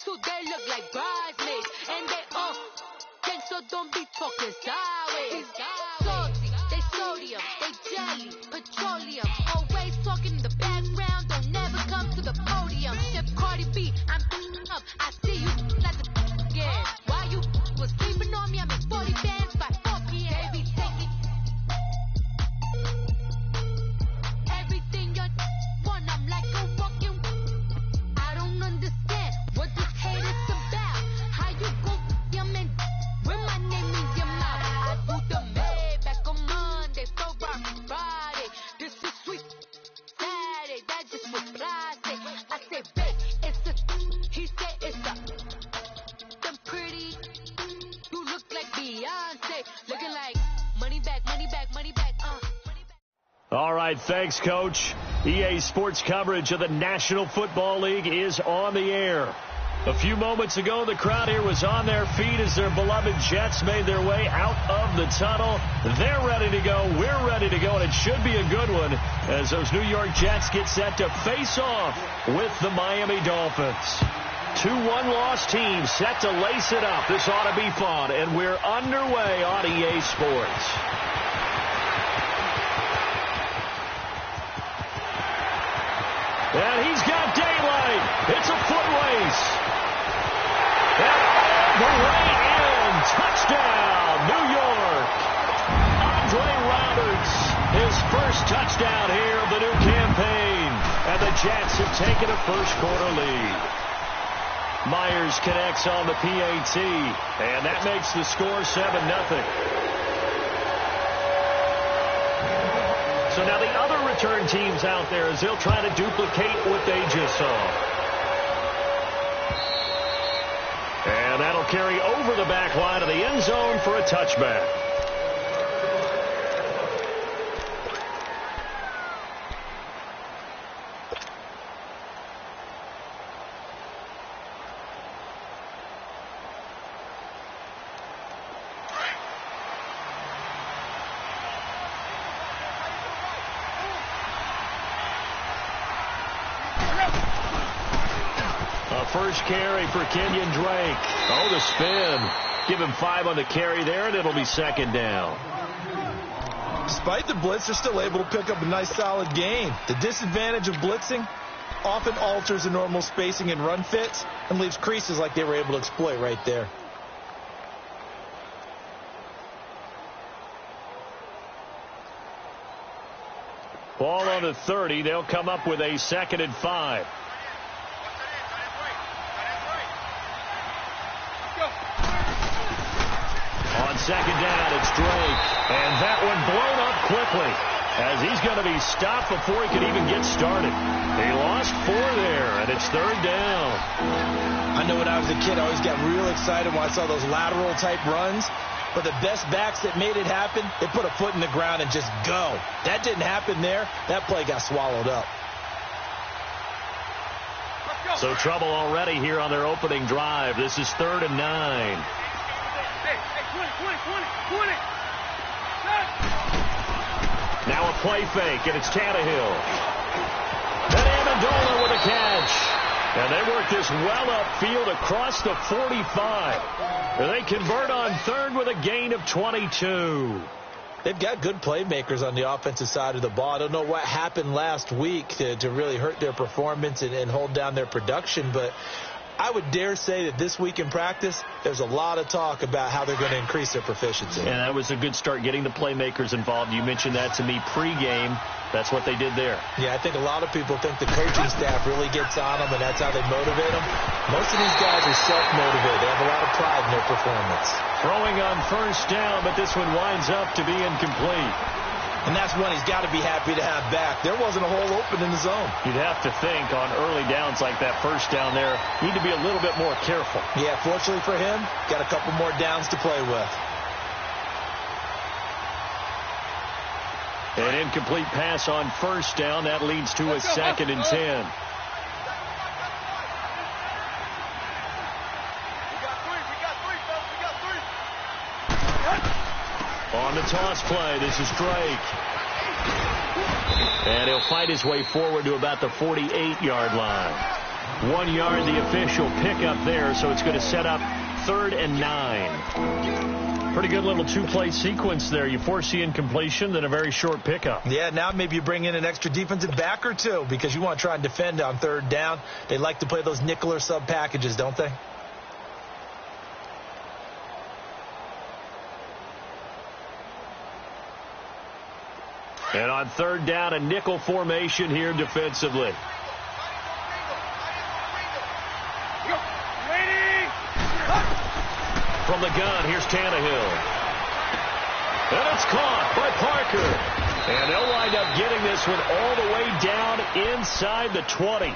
two, they look like bridesmaids. And they all think so, don't be talking sideways. Salty, they sodium, they jelly, petroleum. Always talking in the background, don't never come to the podium. If Cardi B, I'm up, I see you like the again. Why you was sleeping on me? I'm in 40 bands by 4 p.m. They be taking everything you want. I'm like a walking. I don't understand what this hate is about. How you go your man when my name is your mouth? I do the Maybach on Monday, Ferrari Friday. This is sweet Saturday. That just was plastic. I say, babe, it's a. He said it's a. Them pretty. You look like Beyonce, looking like money back, money back, money back, All right, thanks, Coach. EA Sports coverage of the National Football League is on the air. A few moments ago, the crowd here was on their feet as their beloved Jets made their way out of the tunnel. They're ready to go. We're ready to go, and it should be a good one as those New York Jets get set to face off with the Miami Dolphins. 2 one-loss teams set to lace it up. This ought to be fun, and we're underway on EA Sports. And he's got daylight. It's a foot race. And all the way in. Touchdown, New York. Andre Roberts, his first touchdown here of the new campaign. And the Jets have taken a first-quarter lead. Myers connects on the PAT, and that makes the score 7-0. So now the other return teams out there as they'll try to duplicate what they just saw. And that'll carry over the back line of the end zone for a touchback. First carry for Kenyon Drake. Oh, the spin. Give him 5 on the carry there, and it'll be second down. Despite the blitz, they're still able to pick up a nice, solid gain. The disadvantage of blitzing often alters the normal spacing and run fits and leaves creases like they were able to exploit right there. Ball on the 30. They'll come up with a 2nd and 5. On second down, it's Drake. And that one blown up quickly as he's going to be stopped before he can even get started. He lost 4 there, and it's 3rd down. I know when I was a kid, I always got real excited when I saw those lateral-type runs. But the best backs that made it happen, they put a foot in the ground and just go. That didn't happen there. That play got swallowed up. So trouble already here on their opening drive. This is 3rd and 9. Now a play fake, and it's Tannehill. And Amendola with a catch. And they work this well upfield across the 45. And they convert on 3rd with a gain of 22. They've got good playmakers on the offensive side of the ball. I don't know what happened last week to really hurt their performance and hold down their production, but I would dare say that this week in practice, there's a lot of talk about how they're going to increase their proficiency. And that was a good start getting the playmakers involved. You mentioned that to me pregame. That's what they did there. Yeah, I think a lot of people think the coaching staff really gets on them, and that's how they motivate them. Most of these guys are self-motivated. They have a lot of pride in their performance. Throwing on 1st down, but this one winds up to be incomplete. And that's one he's got to be happy to have back. There wasn't a hole open in the zone. You'd have to think on early downs like that 1st down there, need to be a little bit more careful. Yeah, fortunately for him, got a couple more downs to play with. An incomplete pass on 1st down. That leads to a 2nd and 10. On the toss play, this is Drake. And he'll fight his way forward to about the 48-yard line. 1 yard, the official pickup there, so it's going to set up 3rd and 9. Pretty good little two-play sequence there. You force the incompletion, then a very short pickup. Yeah, now maybe you bring in an extra defensive back or two because you want to try and defend on 3rd down. They like to play those nickel or sub packages, don't they? And on 3rd down, a nickel formation here defensively. From the gun, here's Tannehill. And it's caught by Parker. And they'll wind up getting this one all the way down inside the 20.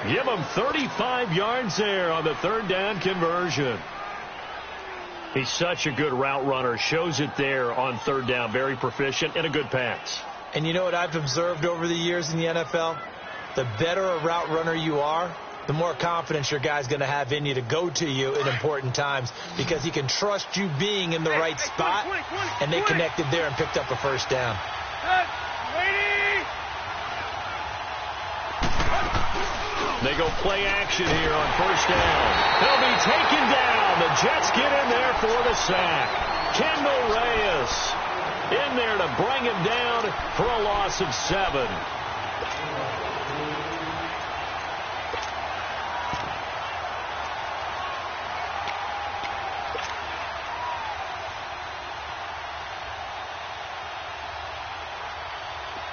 Give them 35 yards there on the 3rd down conversion. He's such a good route runner. Shows it there on 3rd down. Very proficient and a good pass. And you know what I've observed over the years in the NFL? The better a route runner you are, the more confidence your guy's going to have in you to go to you in important times because he can trust you being in the right spot, and they connected there and picked up a 1st down. They go play action here on 1st down. They'll be taken down. The Jets get in there for the sack. Kendall Reyes in there to bring him down for a loss of 7.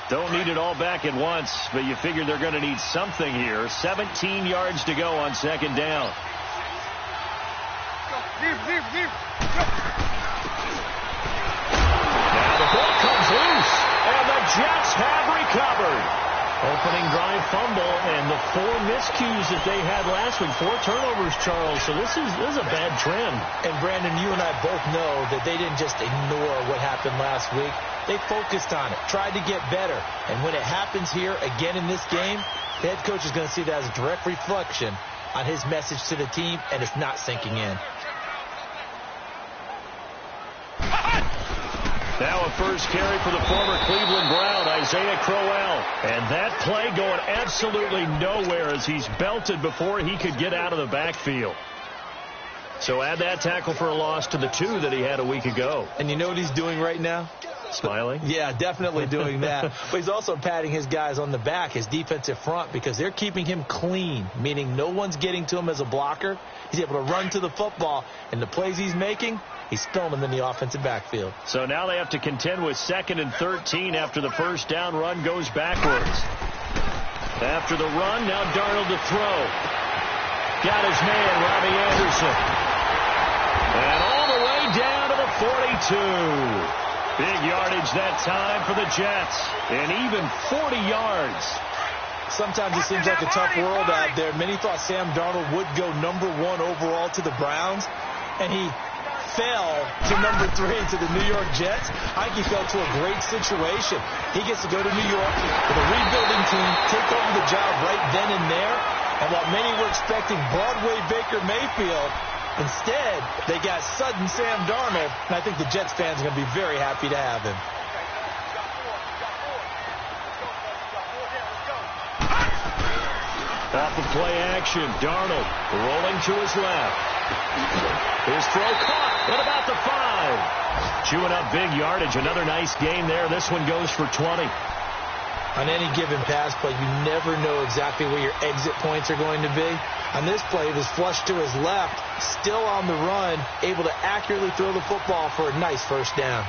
Don't need it all back at once, but you figure they're going to need something here. 17 yards to go on 2nd down. Now the ball comes loose, and the Jets have recovered. Opening drive fumble, and the 4 miscues that they had last week. 4 turnovers, Charles. So this is a bad trend. And, Brandon, you and I both know that they didn't just ignore what happened last week. They focused on it, tried to get better. And when it happens here again in this game, the head coach is going to see that as a direct reflection on his message to the team, and it's not sinking in. Now a first carry for the former Cleveland Brown, Isaiah Crowell. And that play going absolutely nowhere as he's belted before he could get out of the backfield. So add that tackle for a loss to the 2 that he had a week ago. And you know what he's doing right now? Smiling? Yeah, definitely doing that. But he's also patting his guys on the back, his defensive front, because they're keeping him clean, meaning no one's getting to him as a blocker. He's able to run to the football, and the plays he's making, he's throwing them in the offensive backfield. So now they have to contend with 2nd and 13 after the first down run goes backwards. After the run, now Darnold to throw. Got his man, Robbie Anderson. And all the way down to the 42. Big yardage that time for the Jets. And even 40 yards. Sometimes it seems like a tough world out there. Many thought Sam Darnold would go number 1 overall to the Browns. And he fell to number 3 to the New York Jets. I think he fell to a great situation. He gets to go to New York with a rebuilding team, take over the job right then and there. And while many were expecting Broadway Baker Mayfield, instead, they got sudden Sam Darnold, and I think the Jets fans are going to be very happy to have him. Off of play action, Darnold rolling to his left. His throw caught at about the 5. Chewing up big yardage. Another nice gain there. This one goes for 20. On any given pass play, you never know exactly where your exit points are going to be. On this play, it was flushed to his left, still on the run, able to accurately throw the football for a nice 1st down.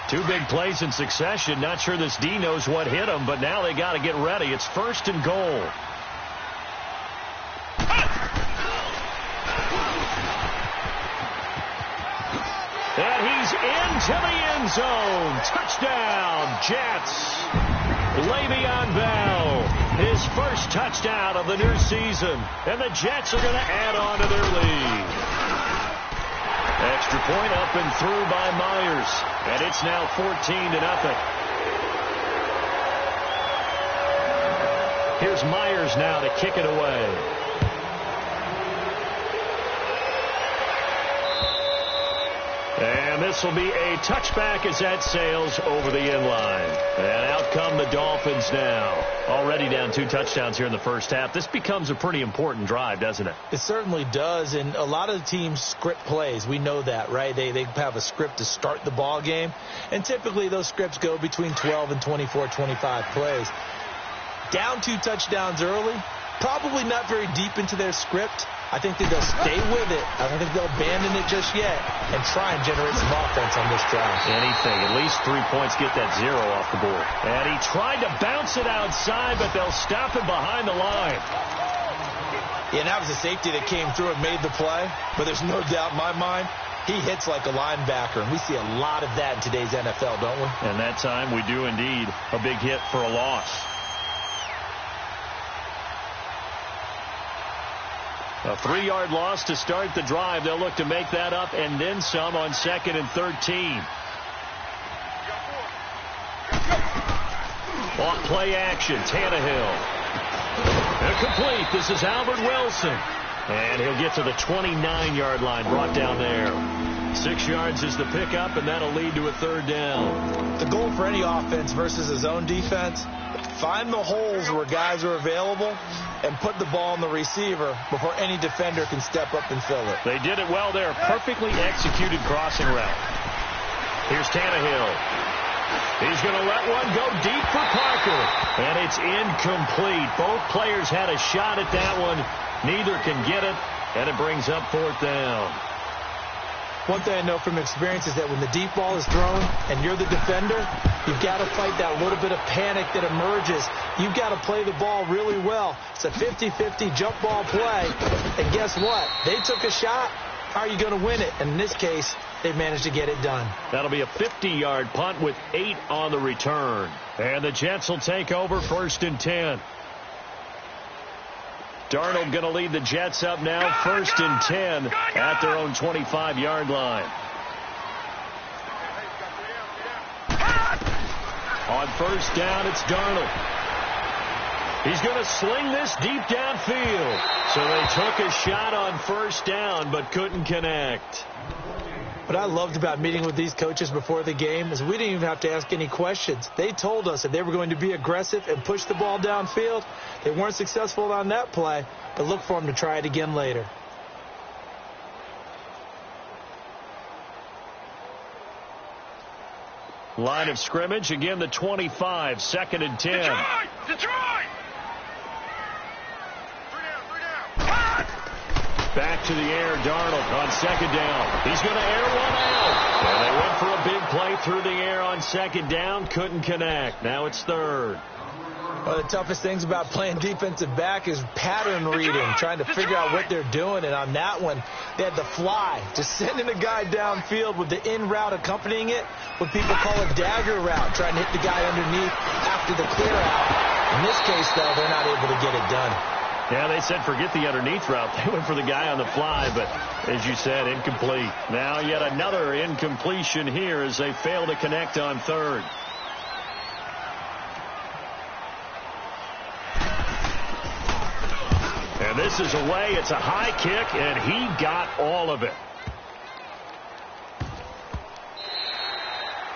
Two big plays in succession. Not sure this D knows what hit him, but now they got to get ready. It's 1st and goal. And he's into the end zone. Touchdown, Jets. Le'Veon Bell, his first touchdown of the new season. And the Jets are going to add on to their lead. Extra point up and through by Myers. And it's now 14-0. Here's Myers now to kick it away. And this will be a touchback as that sails over the end line. And out come the Dolphins now. Already down 2 touchdowns here in the first half. This becomes a pretty important drive, doesn't it? It certainly does, and a lot of the teams script plays. We know that, right? They have a script to start the ball game, and typically those scripts go between 12 and 24, 25 plays. Down 2 touchdowns early, probably not very deep into their script. I think that they'll stay with it. I don't think they'll abandon it just yet and try and generate some offense on this drive. Anything. At least 3 points, get that 0 off the board. And he tried to bounce it outside, but they'll stop him behind the line. Yeah, and that was a safety that came through and made the play. But there's no doubt in my mind, he hits like a linebacker. And we see a lot of that in today's NFL, don't we? And that time we do indeed. A big hit for a loss. A 3-yard loss to start the drive. They'll look to make that up and then some on 2nd and 13. Off play action, Tannehill. Incomplete. This is Albert Wilson. And he'll get to the 29-yard line, brought down there. 6 yards is the pickup, and that'll lead to a 3rd down. The goal for any offense versus his own defense, find the holes where guys are available and put the ball on the receiver before any defender can step up and fill it. They did it well there. Perfectly executed crossing route. Here's Tannehill. He's going to let one go deep for Parker. And it's incomplete. Both players had a shot at that one. Neither can get it. And it brings up 4th down. One thing I know from experience is that when the deep ball is thrown and you're the defender, you've got to fight that little bit of panic that emerges. You've got to play the ball really well. It's a 50-50 jump ball play. And guess what? They took a shot. How are you going to win it? And in this case, they managed to get it done. That'll be a 50-yard punt with 8 on the return. And the Jets will take over 1st and 10. Darnold going to lead the Jets up now, 1st and 10 at their own 25-yard line. On 1st down, it's Darnold. He's going to sling this deep downfield. So they took a shot on 1st down, but couldn't connect. What I loved about meeting with these coaches before the game is we didn't even have to ask any questions. They told us that they were going to be aggressive and push the ball downfield. They weren't successful on that play, but look for them to try it again later. Line of scrimmage, again the 25, 2nd and 10. Detroit! Back to the air, Darnold on 2nd down. He's going to air one out. And they went for a big play through the air on 2nd down. Couldn't connect. Now it's 3rd. One of the toughest things about playing defensive back is pattern reading, trying to figure out what they're doing. And on that one, they had the fly, just sending a guy downfield with the in route accompanying it, what people call a dagger route, trying to hit the guy underneath after the clear out. In this case, though, they're not able to get it done. Yeah, they said forget the underneath route. They went for the guy on the fly, but as you said, incomplete. Now yet another incompletion here as they fail to connect on 3rd. And this is away. It's a high kick, and he got all of it.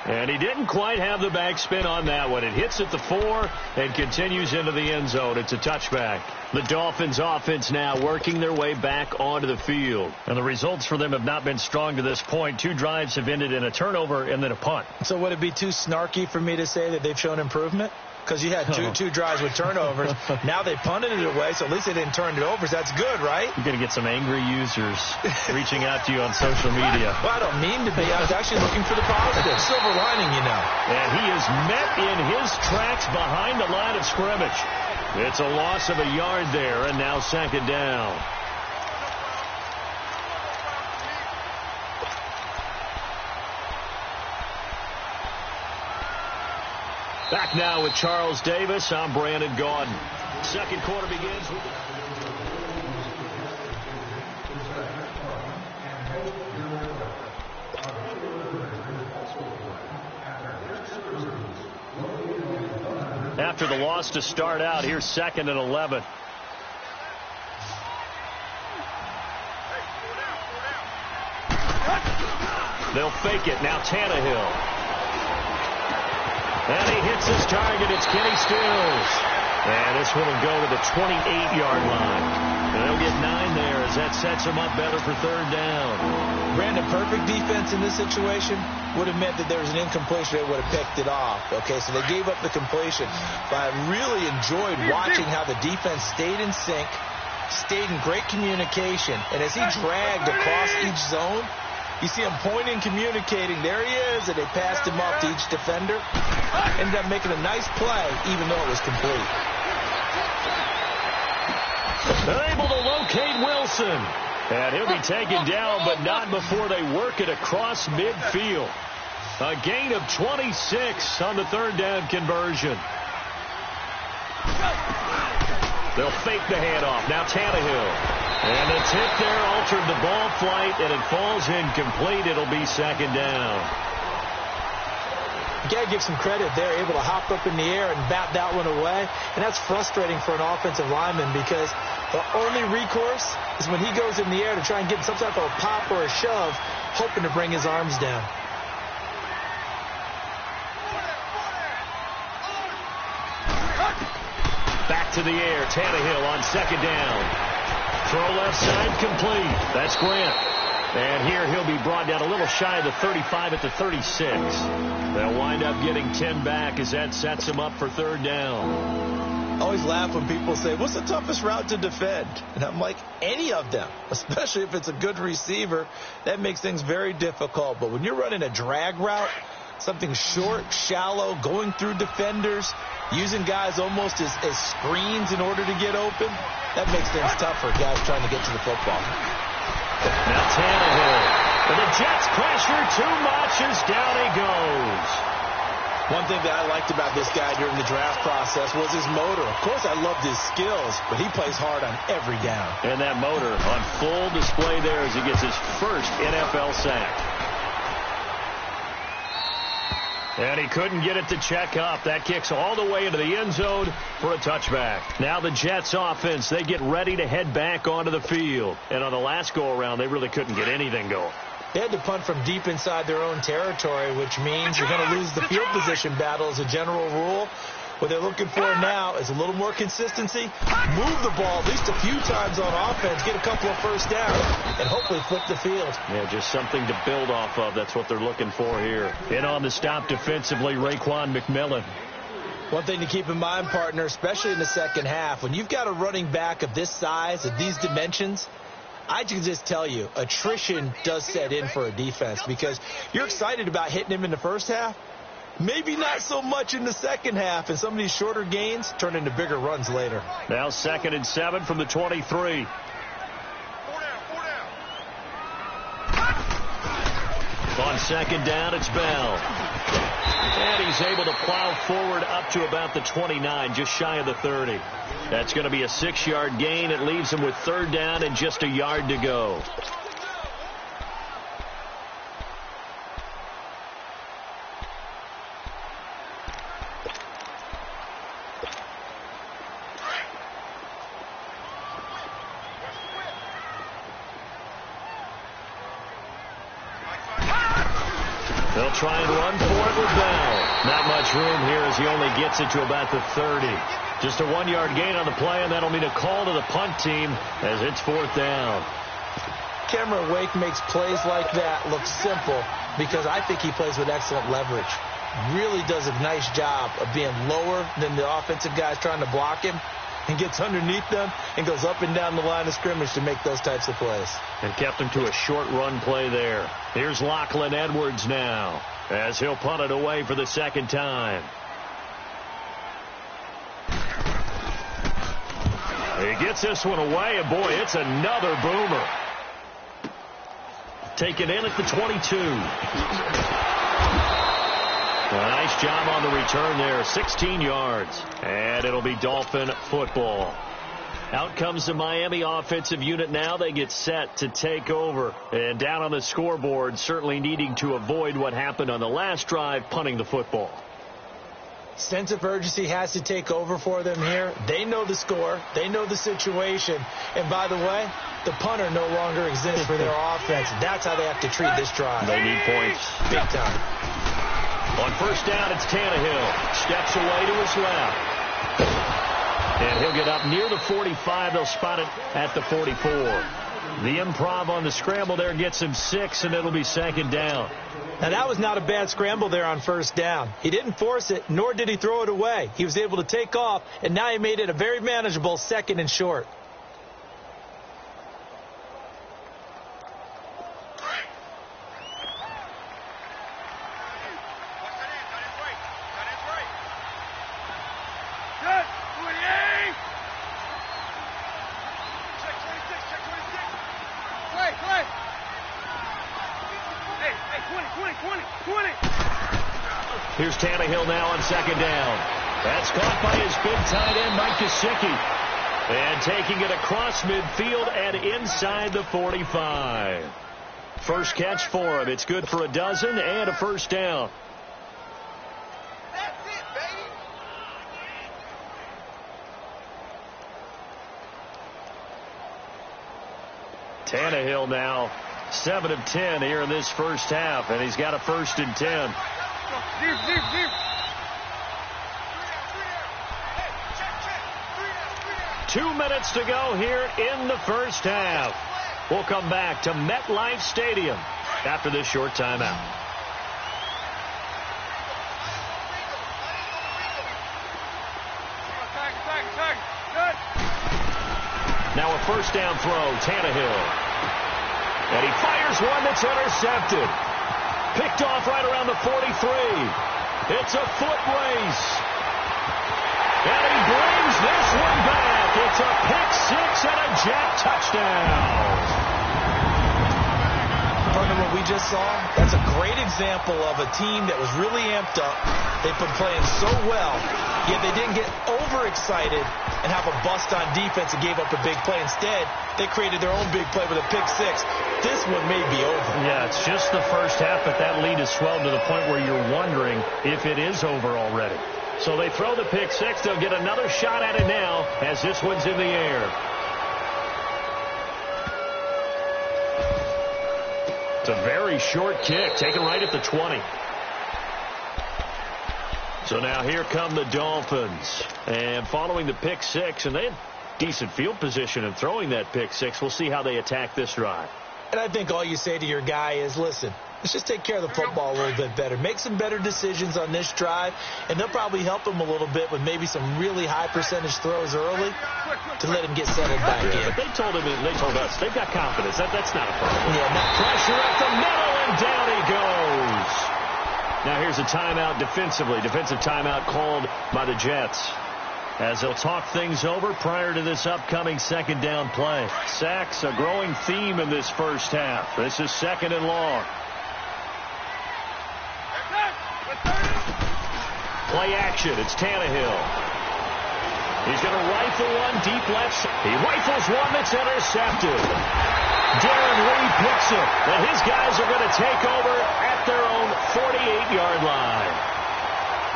And he didn't quite have the backspin on that one. It hits at the 4 and continues into the end zone. It's a touchback. The Dolphins offense now working their way back onto the field. And the results for them have not been strong to this point. 2 drives have ended in a turnover and then a punt. So would it be too snarky for me to say that they've shown improvement? Because you had two drives with turnovers. Now they punted it away, so at least they didn't turn it over. So that's good, right? You're going to get some angry users reaching out to you on social media. Well, I don't mean to be. I was actually looking for the positive. Silver lining, you know. And he is met in his tracks behind the line of scrimmage. It's a loss of a yard there, and now 2nd down. Back now with Charles Davis. I'm Brandon Gaudin. 2nd quarter begins with... After the loss to start out, here's 2nd and 11. They'll fake it. Now Tannehill. And he hits his target. It's Kenny Stills. And this one will go to the 28-yard line. And they'll get 9 there as that sets them up better for third down. Brandon, perfect defense in this situation would have meant that there was an incompletion. They would have picked it off. Okay, so they gave up the completion. But I really enjoyed watching how the defense stayed in sync, stayed in great communication. And as he dragged across each zone, you see him pointing, communicating. There he is, and they passed him off to each defender. Ended up making a nice play, even though it was complete. They're able to locate Wilson. And he'll be taken down, but not before they work it across midfield. A gain of 26 on the third down conversion. They'll fake the handoff. Now Tannehill. And the tip there altered the ball flight, and it falls incomplete. It'll be second down. You got to give some credit. They're able to hop up in the air and bat that one away. And that's frustrating for an offensive lineman because the only recourse is when he goes in the air to try and get some type of a pop or a shove, hoping to bring his arms down. Back to the air. Tannehill on second down. Throw left side complete. That's Grant. And here he'll be brought down a little shy of the 35 at the 36. They'll wind up getting 10 back as that sets him up for third down. I always laugh when people say, what's the toughest route to defend? And I'm like, any of them, especially if it's a good receiver. That makes things very difficult. But when you're running a drag route, something short, shallow, going through defenders, using guys almost as screens in order to get open, that makes things tough for guys trying to get to the football. Now Tannehill. And the Jets pressure too much as down he goes. One thing that I liked about this guy during the draft process was his motor. Of course, I loved his skills, but he plays hard on every down. And that motor on full display there as he gets his first NFL sack. And he couldn't get it to check up. That kicks all the way into the end zone for a touchback. Now the Jets offense, they get ready to head back onto the field. And on the last go-around, they really couldn't get anything going. They had to punt from deep inside their own territory, which means you're going to lose the field position battle as a general rule. What they're looking for now is a little more consistency. Move the ball at least a few times on offense, get a couple of first downs, and hopefully flip the field. Yeah, just something to build off of. That's what they're looking for here. In on the stop defensively, Raekwon McMillan. One thing to keep in mind, partner, especially in the second half, when you've got a running back of this size, of these dimensions, I can just tell you, attrition does set in for a defense because you're excited about hitting him in the first half. Maybe not so much in the second half, and some of these shorter gains turn into bigger runs later. Now 2nd and 7 from the 23. On second down, it's Bell. And he's able to plow forward up to about the 29, just shy of the 30. That's going to be a 6-yard gain. It leaves him with third down and just a yard to go. They'll try and run for it with Bell. Not much room here as he only gets it to about the 30. Just a 1-yard gain on the play, and that'll mean a call to the punt team as it's fourth down. Cameron Wake makes plays like that look simple because I think he plays with excellent leverage. Really does a nice job of being lower than the offensive guys trying to block him and gets underneath them and goes up and down the line of scrimmage to make those types of plays. And kept him to a short run play there. Here's Lachlan Edwards now as he'll punt it away for the second time. He gets this one away, and boy, it's another boomer. Taken in at the 22. A nice job on the return there, 16 yards. And it'll be Dolphin football. Out comes the Miami offensive unit now. They get set to take over. And down on the scoreboard, certainly needing to avoid what happened on the last drive, punting the football. Sense of urgency has to take over for them here. They know the score. They know the situation. And by the way, the punter no longer exists for their offense. That's how they have to treat this drive. They need points. Big time. On first down, it's Tannehill. Steps away to his left. And he'll get up near the 45. They'll spot it at the 44. The improv on the scramble there gets him 6, and it'll be second down. Now, that was not a bad scramble there on first down. He didn't force it, nor did he throw it away. He was able to take off, and now he made it a very manageable 2nd and short. Here's Tannehill now on second down. That's caught by his big tight end, Mike Gesicki. And taking it across midfield and inside the 45. First catch for him. It's good for a dozen and a first down. That's it, baby. Tannehill now 7 of 10 here in this first half, and he's got a 1st and 10. Deep. 2 minutes to go here in the first half. We'll come back to MetLife Stadium after this short timeout. Now a first down throw, Tannehill. And he fires one that's intercepted. Picked off right around the 43. It's a foot race. And he brings this one back. It's a pick 6 and a jet touchdown. Partner, what we just saw, that's a great example of a team that was really amped up. They've been playing so well, yet they didn't get overexcited and have a bust on defense and gave up a big play. Instead, they created their own big play with a pick 6. This one may be over. Yeah, it's just the first half, but that lead has swelled to the point where you're wondering if it is over already. So they throw the pick 6. They'll get another shot at it now as this one's in the air. It's a very short kick, taken right at the 20. So now here come the Dolphins. And following the pick 6, and they had decent field position in throwing that pick 6. We'll see how they attack this drive. And I think all you say to your guy is, listen, let's just take care of the football a little bit better. Make some better decisions on this drive, and they'll probably help him a little bit with maybe some really high percentage throws early to let him get settled back in. But they told us, they've got confidence. That's not a problem. Yeah, now pressure at the middle, and down he goes. Now here's a timeout defensively. Defensive timeout called by the Jets, as they'll talk things over prior to this upcoming second down play. Sacks, a growing theme in this first half. This is 2nd and long. Play action. It's Tannehill. He's going to rifle one deep left. He rifles one that's intercepted. Darren Lee picks it. And his guys are going to take over at their own 48-yard line.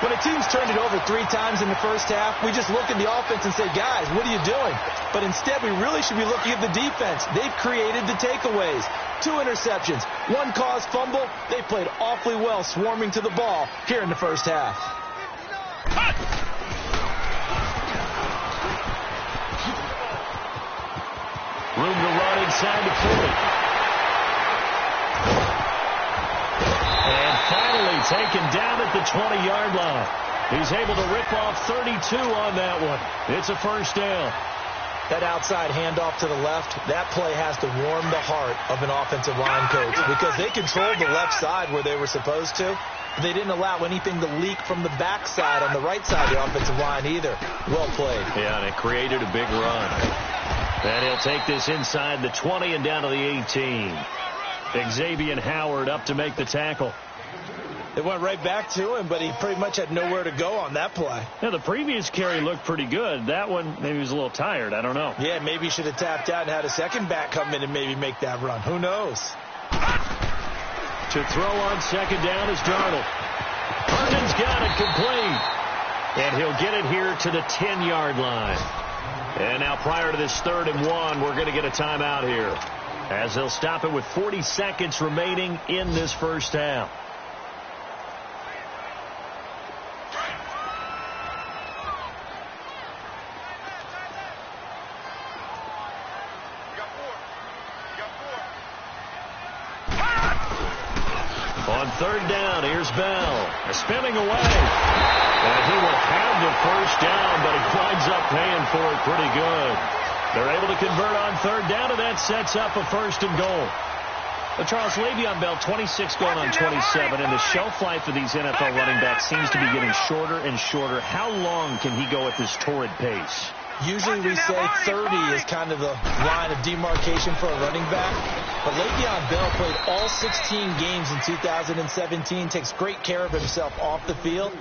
When a team's turned it over 3 times in the first half, we just look at the offense and say, guys, what are you doing? But instead, we really should be looking at the defense. They've created the takeaways. 2 interceptions, 1 caused fumble. They played awfully well swarming to the ball here in the first half. Room to run inside the 40. And finally taken down at the 20-yard line. He's able to rip off 32 on that one. It's a first down. That outside handoff to the left, that play has to warm the heart of an offensive line coach because they controlled the left side where they were supposed to. They didn't allow anything to leak from the backside on the right side of the offensive line either. Well played. Yeah, and it created a big run. And he'll take this inside the 20 and down to the 18. Xavier Howard up to make the tackle. It went right back to him, but he pretty much had nowhere to go on that play. Yeah, the previous carry looked pretty good. That one, maybe he was a little tired. I don't know. Yeah, maybe he should have tapped out and had a second back come in and maybe make that run. Who knows? To throw on second down is Darnold. Herndon's got it complete. And he'll get it here to the 10-yard line. And now prior to this 3rd and 1, we're going to get a timeout here, as they'll stop it with 40 seconds remaining in this first half. On 3rd down, here's Bell. Spinning away. And he will have the first down, but he winds up paying for it pretty good. They're able to convert on 3rd down, and that sets up a 1st and goal. Well, Charles, Le'Veon Bell, 26 going on 27, and the shelf life of these NFL running backs seems to be getting shorter and shorter. How long can he go at this torrid pace? Usually we say 30 is kind of the line of demarcation for a running back. But Le'Veon Bell played all 16 games in 2017, takes great care of himself off the field.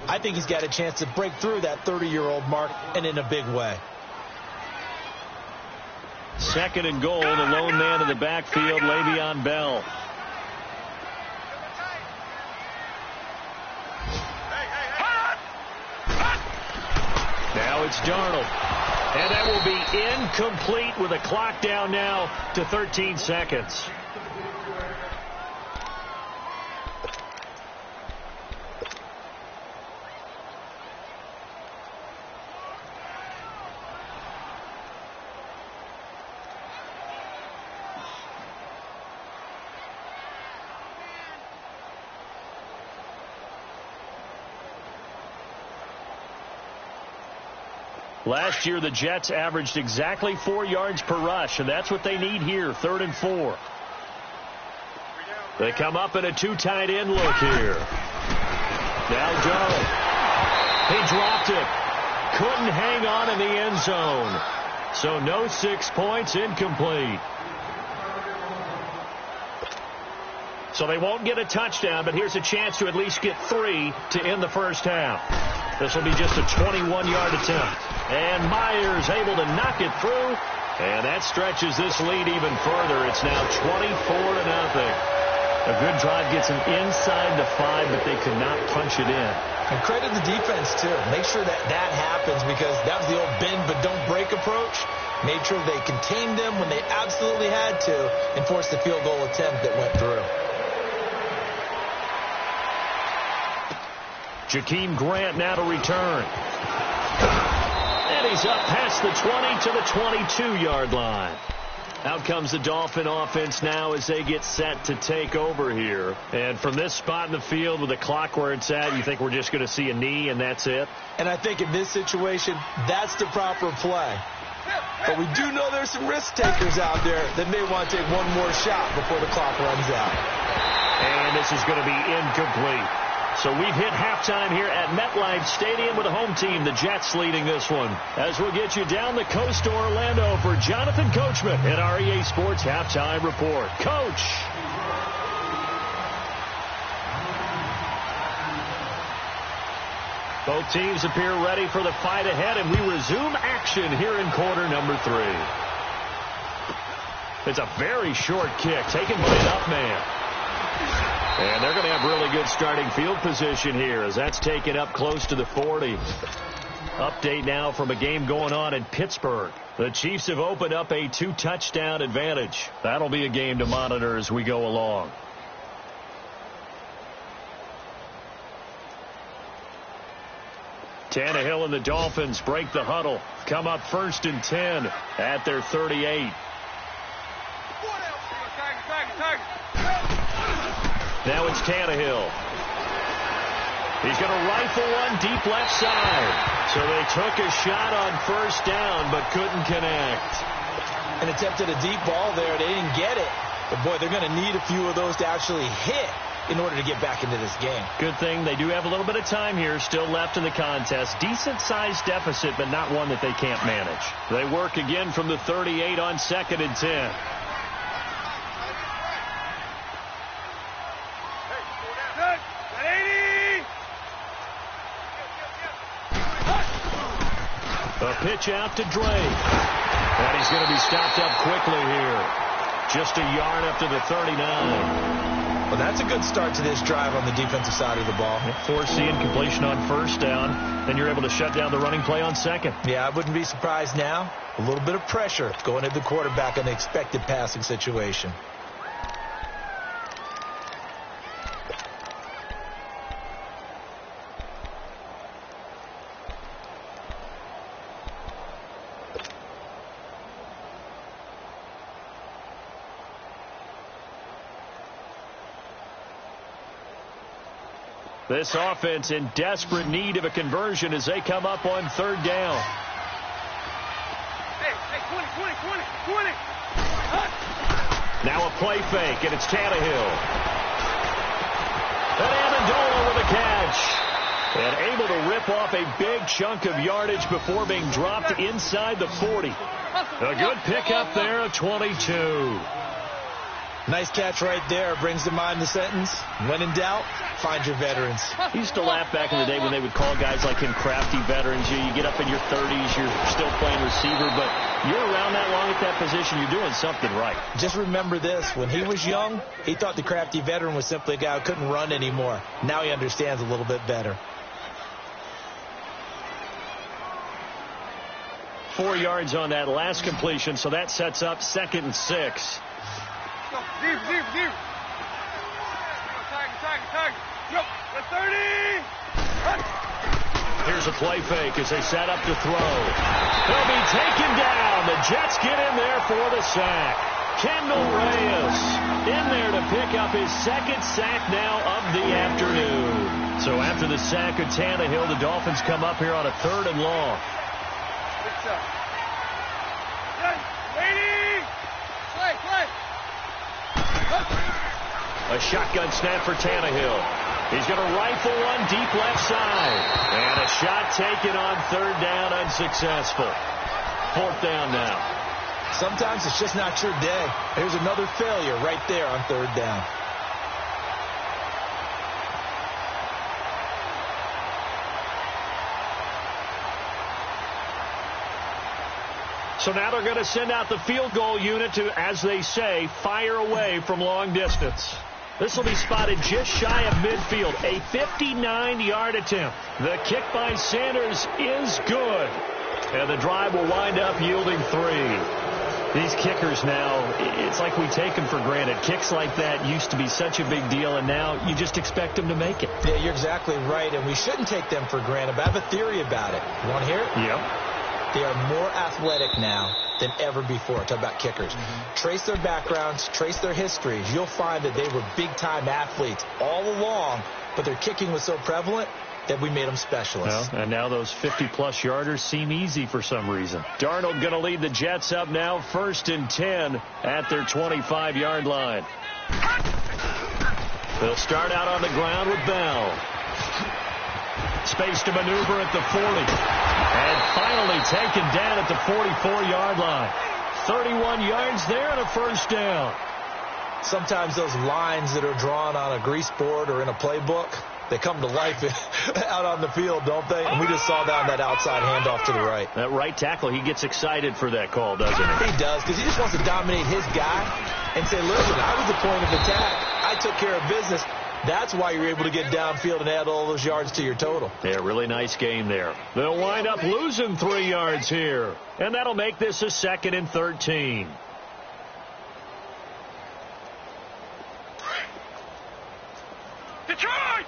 I think he's got a chance to break through that 30-year-old mark, and in a big way. 2nd and goal, the lone man in the backfield, Le'Veon Bell. Now it's Darnold. And that will be incomplete with a clock down now to 13 seconds. Last year, the Jets averaged exactly 4 yards per rush, and that's what they need here, 3rd and 4. They come up in a 2 tight end look here. Now Darnold. He dropped it. Couldn't hang on in the end zone. So no 6 points, incomplete. So they won't get a touchdown, but here's a chance to at least get 3 to end the first half. This will be just a 21-yard attempt. And Myers able to knock it through. And that stretches this lead even further. It's now 24-0. A good drive gets them inside the 5, but they could not punch it in. And credit the defense, too. Make sure that that happens, because that was the old bend but don't break approach. Made sure they contained them when they absolutely had to and forced the field goal attempt that went through. Jakeem Grant now to return. And he's up past the 20 to the 22-yard line. Out comes the Dolphin offense now as they get set to take over here. And from this spot in the field with the clock where it's at, you think we're just going to see a knee and that's it? And I think in this situation, that's the proper play. But we do know there's some risk takers out there that may want to take one more shot before the clock runs out. And this is going to be incomplete. So we've hit halftime here at MetLife Stadium with the home team, the Jets, leading this one. As we'll get you down the coast to Orlando for Jonathan Coachman at our EA Sports Halftime Report. Coach. Both teams appear ready for the fight ahead, and we resume action here in quarter number 3. It's a very short kick taken by an up man. And they're going to have really good starting field position here as that's taken up close to the 40. Update now from a game going on in Pittsburgh. The Chiefs have opened up a 2-touchdown advantage. That'll be a game to monitor as we go along. Tannehill and the Dolphins break the huddle. Come up 1st and 10 at their 38. Now it's Tannehill. He's going to rifle one deep left side. So they took a shot on 1st down but couldn't connect. And attempted a deep ball there. They didn't get it. But, boy, they're going to need a few of those to actually hit in order to get back into this game. Good thing they do have a little bit of time here still left in the contest. Decent-sized deficit, but not one that they can't manage. They work again from the 38 on 2nd and 10. A pitch out to Drake. And he's going to be stopped up quickly here. Just a yard up to the 39. Well, that's a good start to this drive on the defensive side of the ball. Force the incompletion on first down. Then you're able to shut down the running play on second. Yeah, I wouldn't be surprised now. A little bit of pressure going at the quarterback on the expected passing situation. This offense in desperate need of a conversion as they come up on third down. Hey, 20. Now a play fake, and it's Tannehill. And Amendola with a catch. And able to rip off a big chunk of yardage before being dropped inside the 40. A good pickup there of 22. Nice catch right there. Brings to mind the sentence, when in doubt, find your veterans. I used to laugh back in the day when they would call guys like him crafty veterans. You get up in your 30s, you're still playing receiver, but you're around that long at that position, you're doing something right. Just remember this. When he was young, he thought the crafty veteran was simply a guy who couldn't run anymore. Now he understands a little bit better. 4 yards on that last completion, so that sets up 2nd and 6. Deep. Target. Yo, the 30. Here's a play fake as they set up to throw. They'll be taken down. The Jets get in there for the sack. Kendall Reyes in there to pick up his 2nd sack now of the afternoon. So after the sack of Tannehill, the Dolphins come up here on a 3rd and long. Play. A shotgun snap for Tannehill. He's going to rifle one deep left side. And a shot taken on 3rd down, unsuccessful. 4th down now. Sometimes it's just not your day. There's another failure right there on 3rd down. So now they're going to send out the field goal unit to, as they say, fire away from long distance. This will be spotted just shy of midfield. A 59-yard attempt. The kick by Sanders is good. And the drive will wind up yielding 3. These kickers now, it's like we take them for granted. Kicks like that used to be such a big deal, and now you just expect them to make it. Yeah, you're exactly right, and we shouldn't take them for granted. But I have a theory about it. You want to hear it? Yep. They are more athletic now than ever before. Talk about kickers. Trace their backgrounds, trace their histories. You'll find that they were big-time athletes all along, but their kicking was so prevalent that we made them specialists. Well, and now those 50-plus yarders seem easy for some reason. Darnold going to lead the Jets up now, 1st and 10 at their 25-yard line. They'll start out on the ground with Bell. Space to maneuver at the 40. And finally taken down at the 44-yard line. 31 yards there and a 1st down. Sometimes those lines that are drawn on a grease board or in a playbook, they come to life out on the field, don't they? And we just saw that on that outside handoff to the right. That right tackle, he gets excited for that call, doesn't he? He does, because he just wants to dominate his guy and say, listen, I was the point of attack. I took care of business. That's why you're able to get downfield and add all those yards to your total. Yeah, really nice game there. They'll wind up losing 3 yards here. And that'll make this a 2nd and 13. Detroit!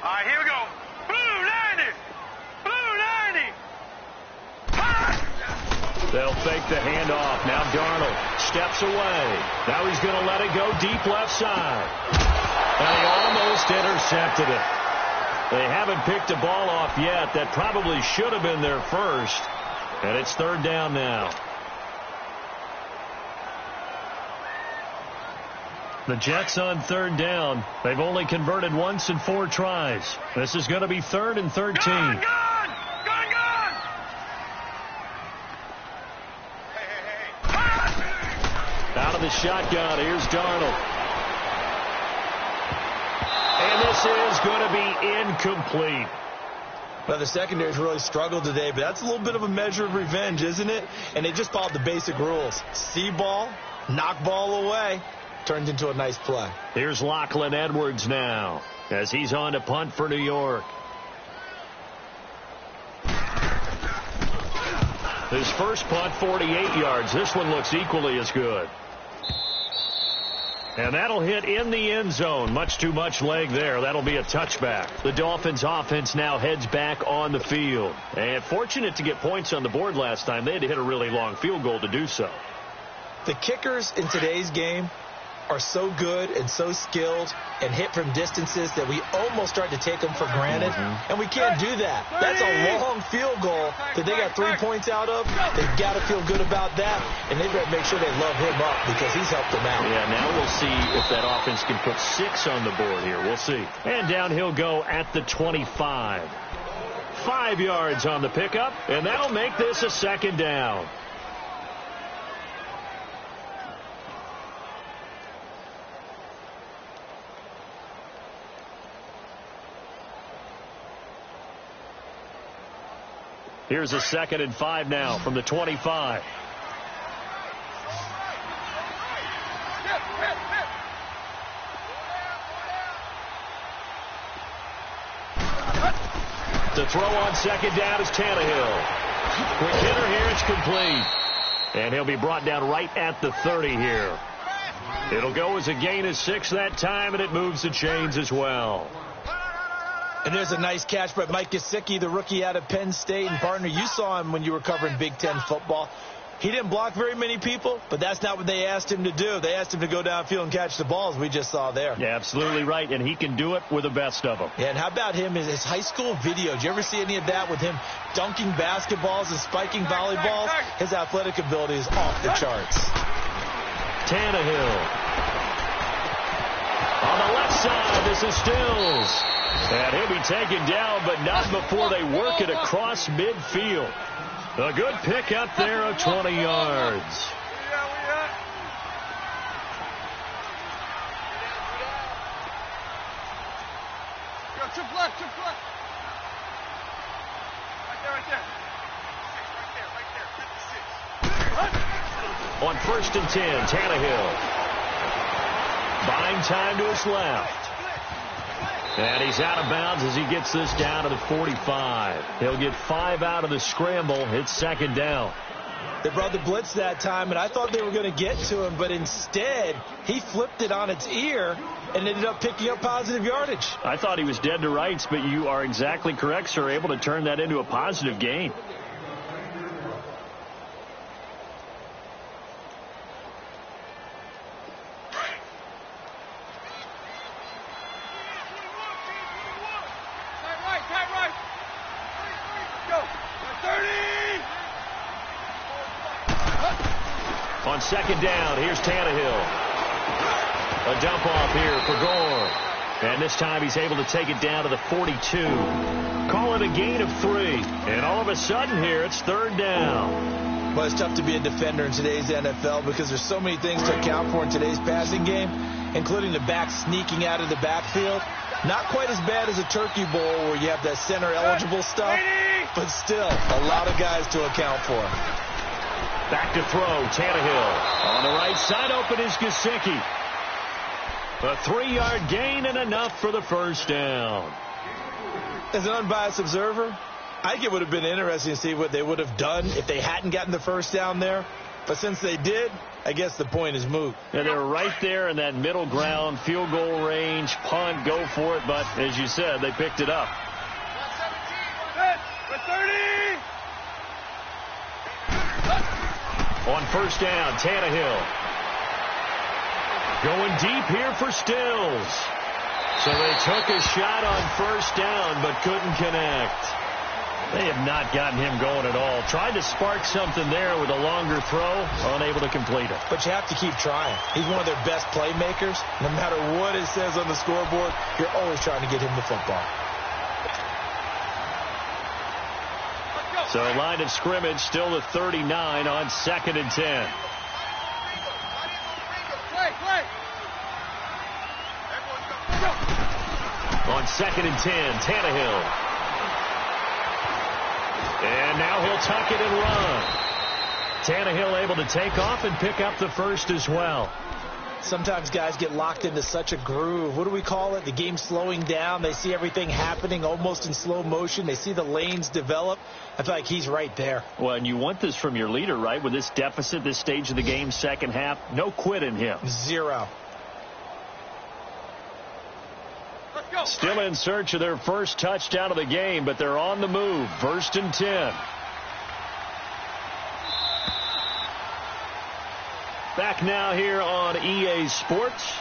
All right, here we go. Blue 90! They'll fake the handoff. Now Darnold steps away. Now he's going to let it go deep left side. And he almost intercepted it. They haven't picked a ball off yet. That probably should have been their first. And it's 3rd down now. The Jets on 3rd down. They've only converted once in 4 tries. This is going to be 3rd and 13. Gone! Out of the shotgun, here's Darnold. And this is going to be incomplete. Well, the secondary's really struggled today, but that's a little bit of a measure of revenge, isn't it? And they just followed the basic rules. See ball, knock ball away, turned into a nice play. Here's Lachlan Edwards now as he's on to punt for New York. His first punt, 48 yards. This one looks equally as good. And that'll hit in the end zone. Much too much leg there. That'll be a touchback. The Dolphins offense now heads back on the field. And fortunate to get points on the board last time. They had to hit a really long field goal to do so. The kickers in today's game are so good and so skilled and hit from distances that we almost start to take them for granted. And we can't do that. That's a long field goal that they got 3 points out of. They've got to feel good about that, and they've got to make sure they love him up because he's helped them out. Yeah, now we'll see if that offense can put 6 on the board here. We'll see. And down he'll go at the 25. 5 yards on the pickup, and that'll make this a second down. Here's a 2nd and 5 now from the 25. The throw on 2nd down is Tannehill. Quick hitter here, it's complete. And he'll be brought down right at the 30 here. It'll go as a gain of 6 that time, and it moves the chains as well. And there's a nice catch by Mike Gesicki, the rookie out of Penn State. And, partner, you saw him when you were covering Big Ten football. He didn't block very many people, but that's not what they asked him to do. They asked him to go downfield and catch the balls we just saw there. Yeah, absolutely right, and he can do it with the best of them. Yeah, and how about him, his high school video? Did you ever see any of that with him dunking basketballs and spiking volleyballs? His athletic ability is off the charts. Tannehill. On the left side, this is Stills. And he'll be taken down, but not before they work it across midfield. A good pickup there of 20 yards. On 1st and 10, Tannehill. Buying time to his left. And he's out of bounds as he gets this down to the 45. He'll get 5 out of the scramble. It's 2nd down. They brought the blitz that time, and I thought they were going to get to him, but instead he flipped it on its ear and ended up picking up positive yardage. I thought he was dead to rights, but you are exactly correct, sir. Able to turn that into a positive gain. On 2nd down, here's Tannehill. A dump off here for Gore. And this time he's able to take it down to the 42. Call it a gain of 3. And all of a sudden here, it's 3rd down. Well, it's tough to be a defender in today's NFL because there's so many things to account for in today's passing game, including the back sneaking out of the backfield. Not quite as bad as a Turkey Bowl where you have that center-eligible stuff, but still a lot of guys to account for. Back to throw, Tannehill. On the right side, open is Gesicki. A 3-yard gain and enough for the 1st down. As an unbiased observer, I think it would have been interesting to see what they would have done if they hadn't gotten the 1st down there. But since they did, I guess the point is moot. Yeah, they were right there in that middle ground, field goal range, punt, go for it. But as you said, they picked it up. 30! On 1st down, Tannehill. Going deep here for Stills. So they took a shot on 1st down, but couldn't connect. They have not gotten him going at all. Tried to spark something there with a longer throw, unable to complete it. But you have to keep trying. He's one of their best playmakers. No matter what it says on the scoreboard, you're always trying to get him the football. So line of scrimmage still at 39 on 2nd and 10. On 2nd and 10, Tannehill. And now he'll tuck it and run. Tannehill able to take off and pick up the first as well. Sometimes guys get locked into such a groove. What do we call it? The game's slowing down. They see everything happening almost in slow motion. They see the lanes develop. I feel like he's right there. Well, and you want this from your leader, right? With this deficit, this stage of the game, second half, no quit in him. Zero. Let's go. Still in search of their first touchdown of the game, but they're on the move. 1st and 10. Back now here on EA Sports.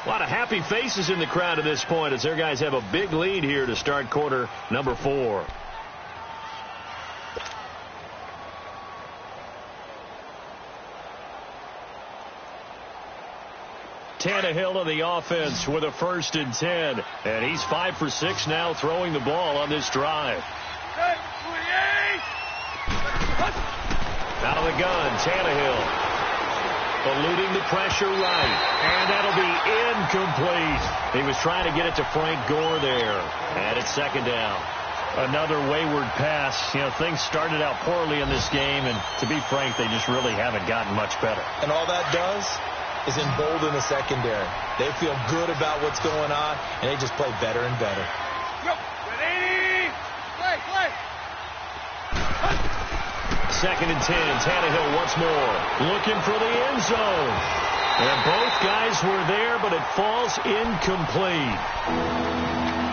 A lot of happy faces in the crowd at this point as their guys have a big lead here to start quarter number 4. Tannehill on the offense with a 1st and 10. And he's 5 for 6 now throwing the ball on this drive. Out of the gun, Tannehill. Eluding the pressure right. And that'll be incomplete. He was trying to get it to Frank Gore there. And it's 2nd down. Another wayward pass. You know, things started out poorly in this game, and to be frank, they just really haven't gotten much better. And all that does is embolden the secondary. They feel good about what's going on, and they just play better and better. Yep. Play. 2nd and 10. Tannehill once more. Looking for the end zone. And both guys were there, but it falls incomplete.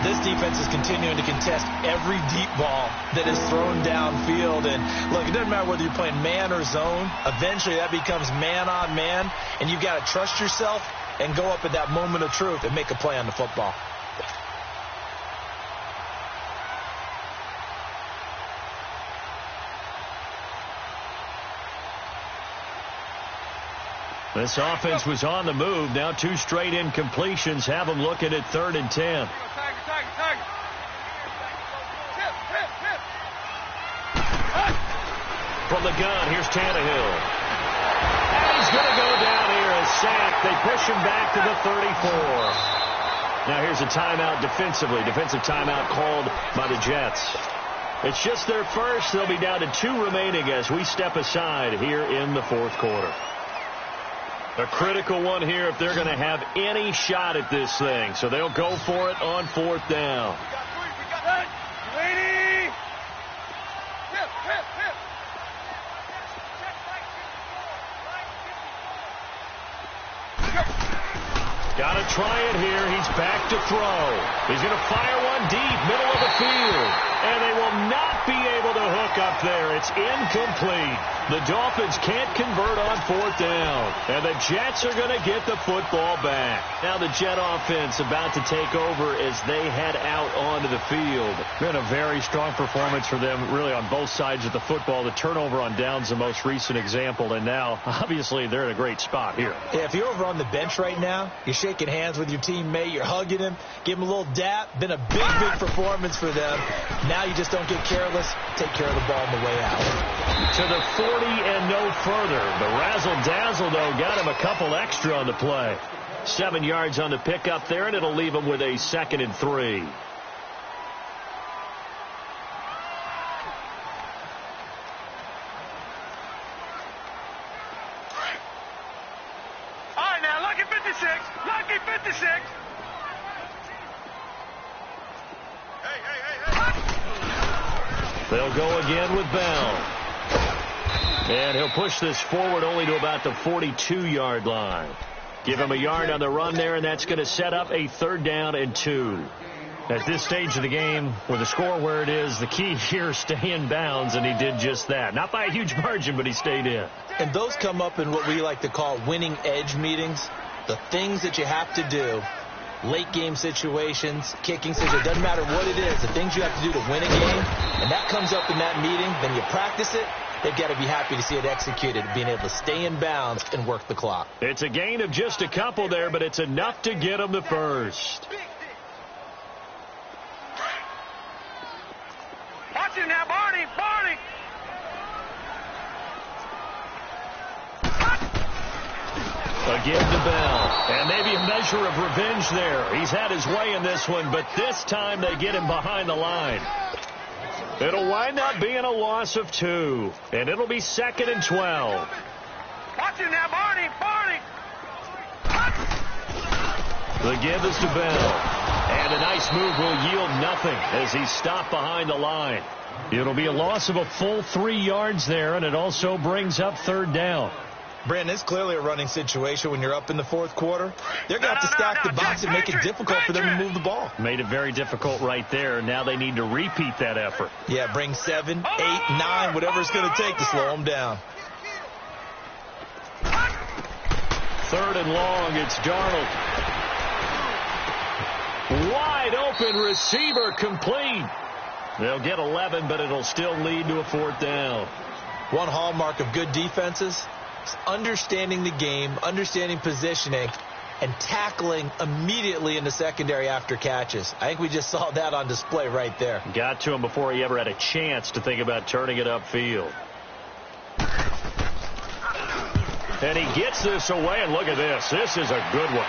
This defense is continuing to contest every deep ball that is thrown downfield. And, look, it doesn't matter whether you're playing man or zone. Eventually, that becomes man on man. And you've got to trust yourself and go up at that moment of truth and make a play on the football. This offense was on the move. Now 2 straight incompletions have them looking at 3rd and 10. From the gun, here's Tannehill. And he's going to go down here and sack. They push him back to the 34. Now here's a timeout defensively. Defensive timeout called by the Jets. It's just their first. They'll be down to 2 remaining as we step aside here in the 4th quarter. A critical one here if they're going to have any shot at this thing. So they'll go for it on 4th down. Got to try it here. He's back to throw. He's going to fire one deep, middle of the field. And they will not be able to hook up there. It's incomplete. The Dolphins can't convert on 4th down. And the Jets are going to get the football back. Now the Jet offense about to take over as they head out onto the field. Been a very strong performance for them really on both sides of the football. The turnover on downs the most recent example. And now, obviously, they're in a great spot here. Yeah, if you're over on the bench right now, you're shaking hands with your teammate, you're hugging him, give him a little dap. Been a big performance for them. Now you just don't get careless. Take care of the ball on the way out. To the 40 and no further. The razzle-dazzle, though, got him a couple extra on the play. 7 yards on the pickup there, and it'll leave him with a 2nd and 3. All right, now, lucky 56. Lucky 56. They'll go again with Bell. And he'll push this forward only to about the 42-yard line. Give him a yard on the run there, and that's going to set up a 3rd down and 2. At this stage of the game, with the score where it is, the key here is stay in bounds, and he did just that. Not by a huge margin, but he stayed in. And those come up in what we like to call winning edge meetings. The things that you have to do, late game situations, kicking situations, it doesn't matter what it is, the things you have to do to win a game, and that comes up in that meeting, then you practice it. They've got to be happy to see it executed, being able to stay in bounds and work the clock. It's a gain of just a couple there, but it's enough to get them the first. Watch him now, Barney. Again to Bell. And maybe a measure of revenge there. He's had his way in this one, but this time they get him behind the line. It'll wind up being a loss of 2, and it'll be 2nd and 12. Watch it now, Barney. The give is to Bell. And a nice move will yield nothing as he's stopped behind the line. It'll be a loss of a full 3 yards there, and it also brings up 3rd down. Brandon, it's clearly a running situation when you're up in the 4th quarter. They're going to have to stack the box and make it difficult for them to move the ball. Made it very difficult right there. Now they need to repeat that effort. Yeah, bring 7, 8, 9, whatever it's going to take to slow them down. 3rd and long, it's Darnold. Wide open receiver, complete. They'll get 11, but it'll still lead to a 4th down. One hallmark of good defenses is understanding the game, understanding positioning, and tackling immediately in the secondary after catches. I think we just saw that on display right there. Got to him before he ever had a chance to think about turning it upfield. And he gets this away, and look at this. This is a good one.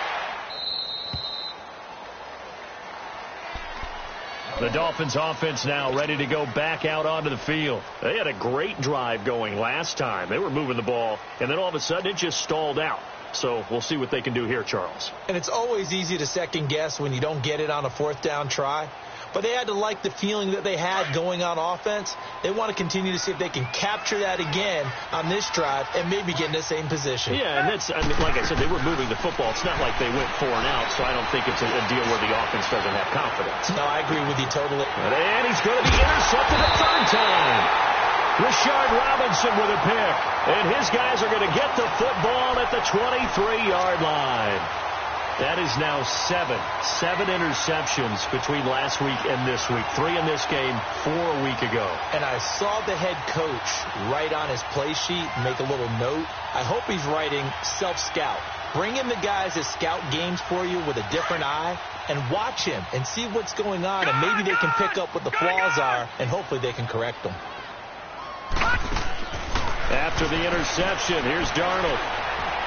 The Dolphins offense now ready to go back out onto the field. They had a great drive going last time. They were moving the ball, and then all of a sudden it just stalled out. So we'll see what they can do here, Charles. And it's always easy to second guess when you don't get it on a 4th down try. But they had to like the feeling that they had going on offense. They want to continue to see if they can capture that again on this drive and maybe get in the same position. Yeah, and that's, like I said, they were moving the football. It's not like they went 4 and out, so I don't think it's a deal where the offense doesn't have confidence. No, I agree with you totally. And he's going to be intercepted a 3rd time. Rashard Robinson with a pick. And his guys are going to get the football at the 23-yard line. That is now 7 interceptions between last week and this week. 3 in this game, 4 a week ago. And I saw the head coach write on his play sheet, make a little note. I hope he's writing self-scout. Bring in the guys that scout games for you with a different eye and watch him and see what's going on, and maybe they can pick up what the flaws are, and hopefully they can correct them. After the interception, here's Darnold.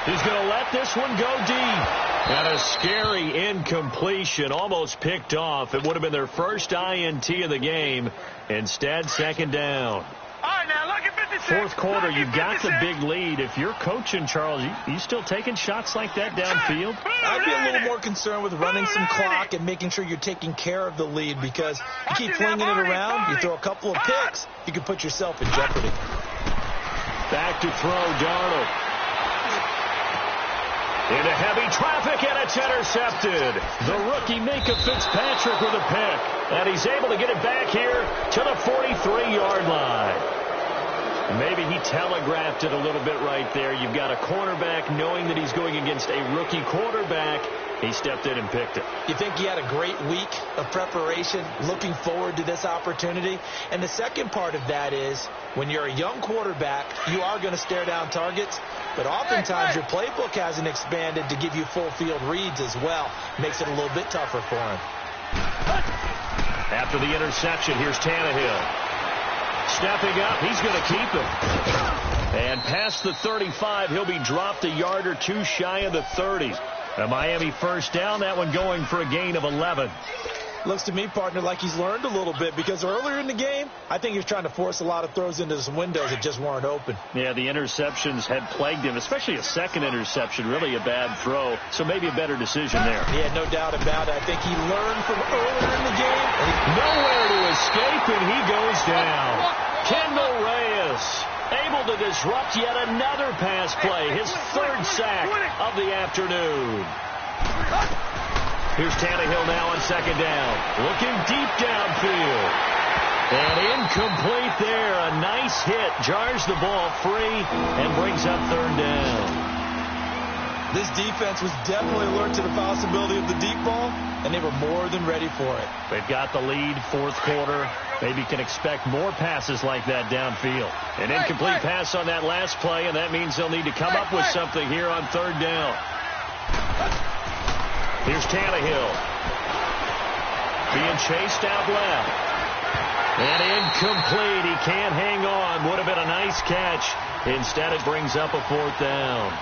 He's going to let this one go deep. And a scary incompletion, almost picked off. It would have been their first INT of the game. Instead, 2nd down. All right, now look at 56. 4th quarter, you've got the big lead. If you're coaching, Charles, you still taking shots like that downfield? I'd be a little more concerned with running some clock and making sure you're taking care of the lead, because you keep flinging it around, you throw a couple of picks, you can put yourself in jeopardy. Back to throw, Darnold. Into heavy traffic, and it's intercepted. The rookie Minka Fitzpatrick with a pick. And he's able to get it back here to the 43-yard line. Maybe he telegraphed it a little bit right there. You've got a cornerback knowing that he's going against a rookie quarterback. He stepped in and picked it. You think he had a great week of preparation, looking forward to this opportunity? And the second part of that is, when you're a young quarterback, you are going to stare down targets, but oftentimes your playbook hasn't expanded to give you full field reads as well. Makes it a little bit tougher for him. After the interception, here's Tannehill. Stepping up, he's going to keep him. And past the 35, he'll be dropped a yard or 2 shy of the 30. A Miami 1st down, that one going for a gain of 11. Looks to me, partner, like he's learned a little bit, because earlier in the game, I think he was trying to force a lot of throws into some windows that just weren't open. Yeah, the interceptions had plagued him, especially a 2nd interception, really a bad throw. So maybe a better decision there. Yeah, no doubt about it. I think he learned from earlier in the game. Nowhere to escape, and he goes down. Kendall Reyes able to disrupt yet another pass play, his 3rd sack of the afternoon. Here's Tannehill now on 2nd down, looking deep downfield. And incomplete there. A nice hit, jars the ball free, and brings up 3rd down. This defense was definitely alert to the possibility of the deep ball, and they were more than ready for it. They've got the lead, 4th quarter. Maybe can expect more passes like that downfield. An incomplete pass on that last play, and that means they'll need to come up with something here on 3rd down. Here's Tannehill. Being chased out left. And incomplete. He can't hang on. Would have been a nice catch. Instead, it brings up a 4th down.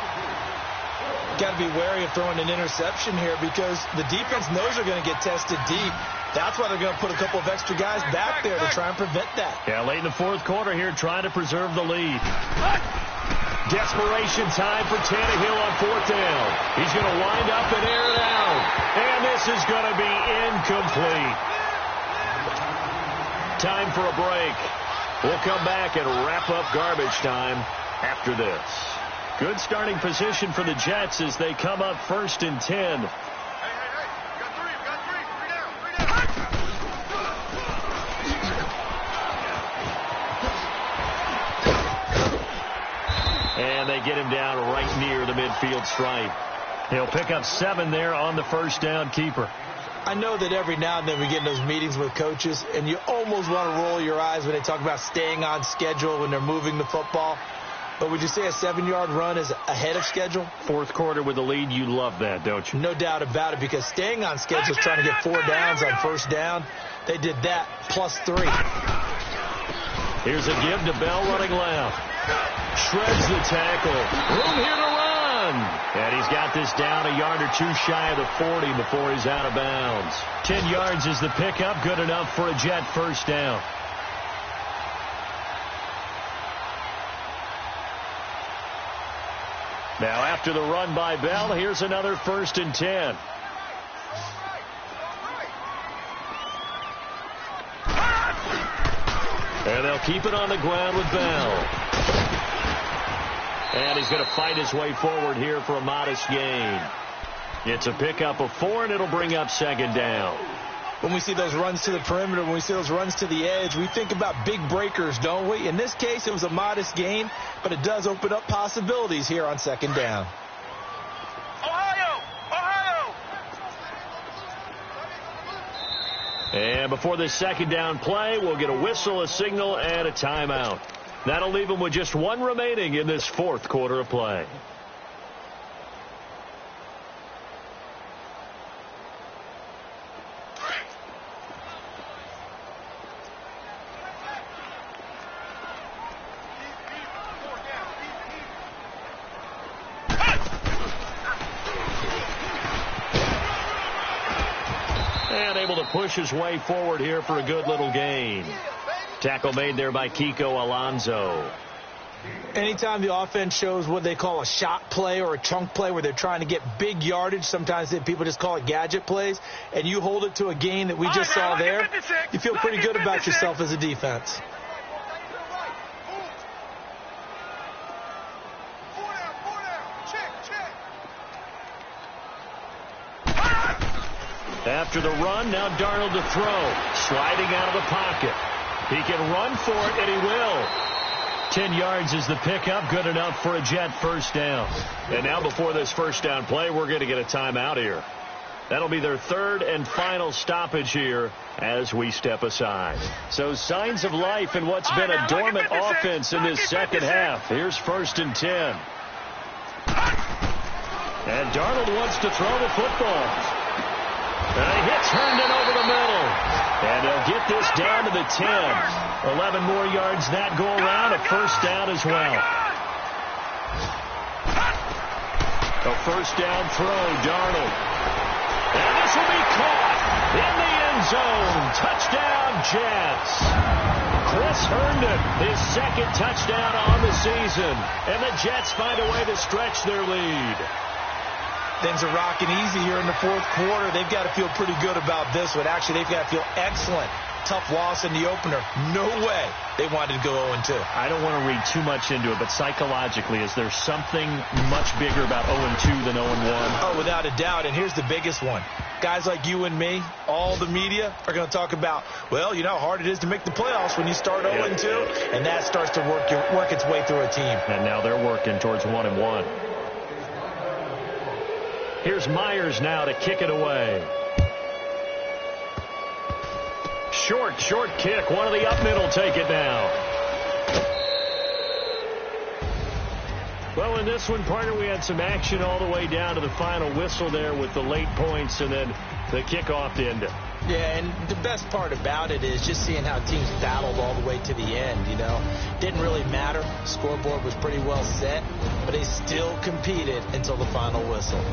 Got to be wary of throwing an interception here, because the defense knows they're going to get tested deep. That's why they're going to put a couple of extra guys back there to try and prevent that. Yeah, late in the fourth quarter here, trying to preserve the lead. Desperation time for Tannehill on fourth down. He's going to wind up and air it out. And this is going to be incomplete. Time for a break. We'll come back and wrap up garbage time after this. Good starting position for the Jets as they come up 1st and 10. And they get him down right near the midfield stripe. He'll pick up 7 there on the first down keeper. I know that every now and then we get in those meetings with coaches, and you almost want to roll your eyes when they talk about staying on schedule when they're moving the football. But would you say a 7-yard run is ahead of schedule? Fourth quarter with the lead, you love that, don't you? No doubt about it, because staying on schedule is trying to get 4 downs on first down. They did that plus 3. Here's a give to Bell running left. Shreds the tackle. Room here to run. And he's got this down a yard or 2 shy of the 40 before he's out of bounds. 10 yards is the pickup. Good enough for a Jet first down. Now after the run by Bell, here's another 1st and 10. And they'll keep it on the ground with Bell. And he's going to fight his way forward here for a modest gain. It's a pickup of 4, and it'll bring up 2nd down. When we see those runs to the perimeter, when we see those runs to the edge, we think about big breakers, don't we? In this case, it was a modest gain, but it does open up possibilities here on 2nd down. And before this 2nd down play, we'll get a whistle, a signal, and a timeout. That'll leave them with just 1 remaining in this 4th quarter of play. And able to push his way forward here for a good little gain. Tackle made there by Kiko Alonso. Anytime the offense shows what they call a shot play or a chunk play where they're trying to get big yardage, sometimes people just call it gadget plays, and you hold it to a gain that we just saw there, you feel pretty good about yourself as a defense. After the run, now Darnold to throw. Sliding out of the pocket. He can run for it, and he will. 10 yards is the pickup. Good enough for a Jet first down. And now before this first down play, we're going to get a timeout here. That'll be their 3rd and final stoppage here as we step aside. So signs of life in what's been a dormant offense in this second half. Here's 1st and 10. And Darnold wants to throw the football. And he hits Herndon over the middle. And they'll get this down to the 10. 11 more yards that go around. A first down as well. A first down throw, Darnold. And this will be caught in the end zone. Touchdown, Jets. Chris Herndon, his 2nd touchdown on the season. And the Jets find a way to stretch their lead. Things are rocking easy here in the 4th quarter. They've got to feel pretty good about this one. Actually, they've got to feel excellent. Tough loss in the opener. No way they wanted to go 0-2. I don't want to read too much into it, but psychologically, is there something much bigger about 0-2 than 0-1? Oh, without a doubt, and here's the biggest one. Guys like you and me, all the media, are going to talk about, well, you know how hard it is to make the playoffs when you start 0-2, and that starts to work its way through a team. And now they're working towards 1-1. Here's Myers now to kick it away. Short kick. One of the up middle take it now. Well, in this one, partner, we had some action all the way down to the final whistle there with the late points and then the kickoff to end it. Yeah, and the best part about it is just seeing how teams battled all the way to the end, you know. Didn't really matter. Scoreboard was pretty well set, but they still competed until the final whistle.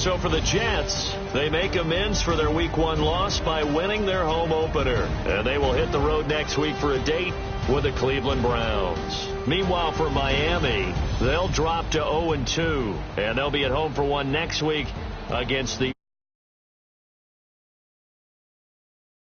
So for the Jets, they make amends for their Week 1 loss by winning their home opener. And they will hit the road next week for a date with the Cleveland Browns. Meanwhile, for Miami, they'll drop to 0-2, and they'll be at home for one next week against the